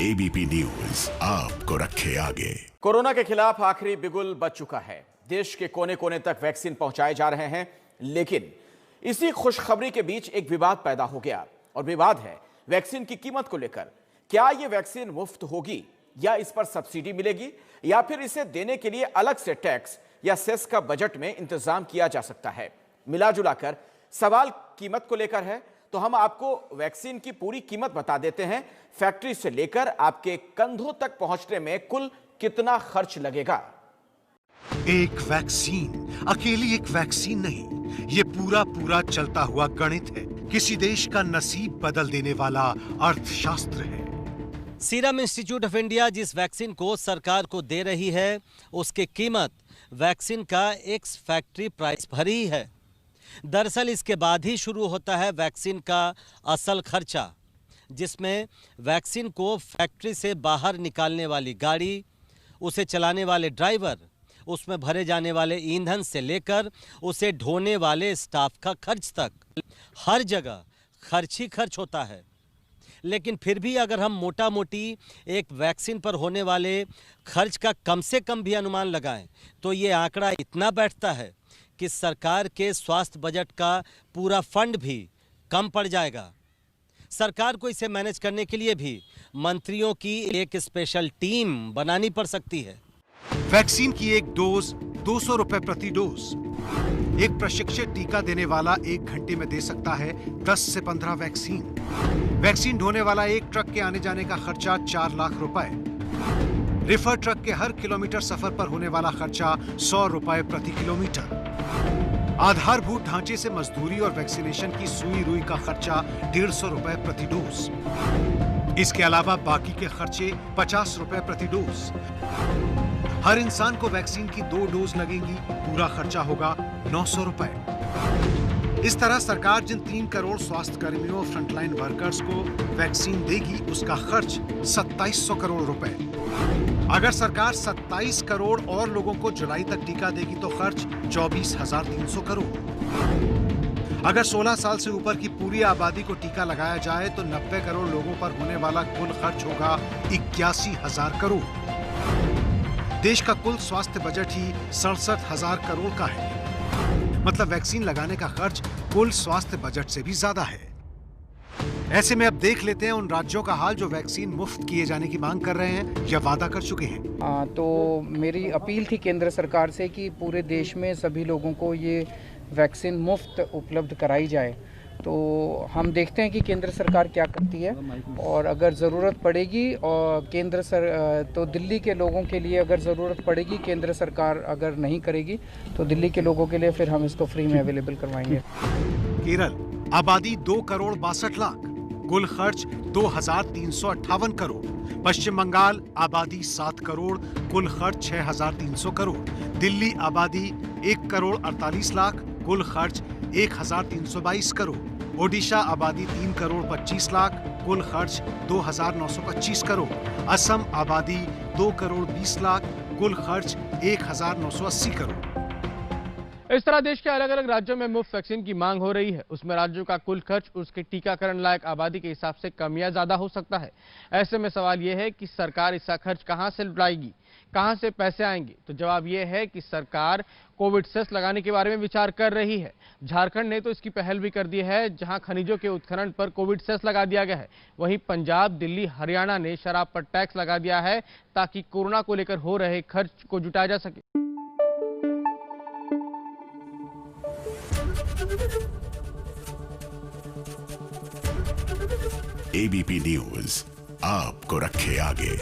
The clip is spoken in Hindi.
एबीपी न्यूज आपको रखे आगे। कोरोना के खिलाफ आखिरी बिगुल बज चुका है। देश के कोने कोने तक वैक्सीन पहुंचाए जा रहे हैं, लेकिन इसी खुशखबरी के बीच एक विवाद पैदा हो गया और विवाद है वैक्सीन की कीमत को लेकर। क्या यह वैक्सीन मुफ्त होगी या इस पर सब्सिडी मिलेगी या फिर इसे देने के लिए अलग से टैक्स या सेस का बजट में इंतजाम किया जा सकता है। मिला जुलाकर सवाल कीमत को लेकर है, तो हम आपको वैक्सीन की पूरी कीमत बता देते हैं। फैक्ट्री से लेकर आपके कंधों तक पहुंचने में कुल कितना खर्च लगेगा। एक वैक्सीन अकेली एक वैक्सीन नहीं, ये पूरा चलता हुआ गणित है। किसी देश का नसीब बदल देने वाला अर्थशास्त्र है। सीरम इंस्टीट्यूट ऑफ इंडिया जिस वैक्सीन को सरकार को दे रही है, उसकी कीमत वैक्सीन का एक्स फैक्ट्री प्राइस पर ही है। दरअसल इसके बाद ही शुरू होता है वैक्सीन का असल खर्चा, जिसमें वैक्सीन को फैक्ट्री से बाहर निकालने वाली गाड़ी, उसे चलाने वाले ड्राइवर, उसमें भरे जाने वाले ईंधन से लेकर उसे ढोने वाले स्टाफ का खर्च तक, हर जगह खर्च ही खर्च होता है। लेकिन फिर भी अगर हम मोटा मोटी एक वैक्सीन पर होने वाले खर्च का कम से कम भी अनुमान लगाएं, तो ये आंकड़ा इतना बैठता है कि सरकार के स्वास्थ्य बजट का पूरा फंड भी कम पड़ जाएगा। सरकार को इसे मैनेज करने के लिए भी मंत्रियों की एक स्पेशल टीम बनानी पड़ सकती है। वैक्सीन की एक डोज 200 रुपए प्रति डोज। एक प्रशिक्षित टीका देने वाला 1 घंटे में दे सकता है 10 से 15 वैक्सीन। वैक्सीन ढोने वाला एक ट्रक के आने जाने का खर्चा 4 लाख रुपए। रिफर ट्रक के हर किलोमीटर सफर पर होने वाला खर्चा 100 रुपए प्रति किलोमीटर। आधारभूत ढांचे से मजदूरी और वैक्सीनेशन की सुई रुई का खर्चा 150 रुपए प्रति डोज। इसके अलावा बाकी के खर्चे 50 रुपए प्रति डोज। हर इंसान को वैक्सीन की 2 डोज लगेंगी, पूरा खर्चा होगा 900 रुपए। इस तरह सरकार जिन 3 करोड़ स्वास्थ्य कर्मियों और फ्रंटलाइन वर्कर्स को वैक्सीन देगी, उसका खर्च 2700 करोड़ रुपए। अगर सरकार 27 करोड़ और लोगों को जुलाई तक टीका देगी तो खर्च 24,300 करोड़। अगर 16 साल से ऊपर की पूरी आबादी को टीका लगाया जाए तो 90 करोड़ लोगों पर होने वाला कुल खर्च होगा 81,000 करोड़। देश का कुल स्वास्थ्य बजट ही 67,000 करोड़ का है। मतलब वैक्सीन लगाने का खर्च कुल स्वास्थ्य बजट से भी ज्यादा है। ऐसे में अब देख लेते हैं उन राज्यों का हाल जो वैक्सीन मुफ्त किए जाने की मांग कर रहे हैं या वादा कर चुके हैं। तो मेरी अपील थी केंद्र सरकार से कि पूरे देश में सभी लोगों को ये वैक्सीन मुफ्त उपलब्ध कराई जाए। तो हम देखते हैं कि केंद्र सरकार क्या करती है, और अगर ज़रूरत पड़ेगी और तो दिल्ली के लोगों के लिए अगर ज़रूरत पड़ेगी, केंद्र सरकार अगर नहीं करेगी तो दिल्ली के लोगों के लिए फिर हम इसको फ्री में अवेलेबल करवाएंगे। केरल आबादी 2 करोड़ 62 लाख, कुल खर्च 2,358 करोड़। पश्चिम बंगाल आबादी 7 करोड़, कुल खर्च 6,300 करोड़। दिल्ली आबादी 1 करोड़ 48 लाख, कुल खर्च 1,322 करोड़। ओडिशा आबादी 3 करोड़ 25 लाख, कुल खर्च 2,925 करोड़। असम आबादी 2 करोड़ 20 लाख, कुल खर्च 1,980 करोड़। इस तरह देश के अलग अलग राज्यों में मुफ्त वैक्सीन की मांग हो रही है। उसमें राज्यों का कुल खर्च उसके टीकाकरण लायक आबादी के हिसाब से कम या ज्यादा हो सकता है। ऐसे में सवाल यह है कि सरकार इसका खर्च कहां से लाएगी, कहां से पैसे आएंगे। तो जवाब यह है कि सरकार कोविड सेस लगाने के बारे में विचार कर रही है। झारखंड ने तो इसकी पहल भी कर दी है, जहां खनिजों के उत्खनन पर कोविड सेस लगा दिया गया है। वहीं पंजाब, दिल्ली, हरियाणा ने शराब पर टैक्स लगा दिया है ताकि कोरोना को लेकर हो रहे खर्च को जुटाया जा सके। एबीपी न्यूज आपको रखे आगे।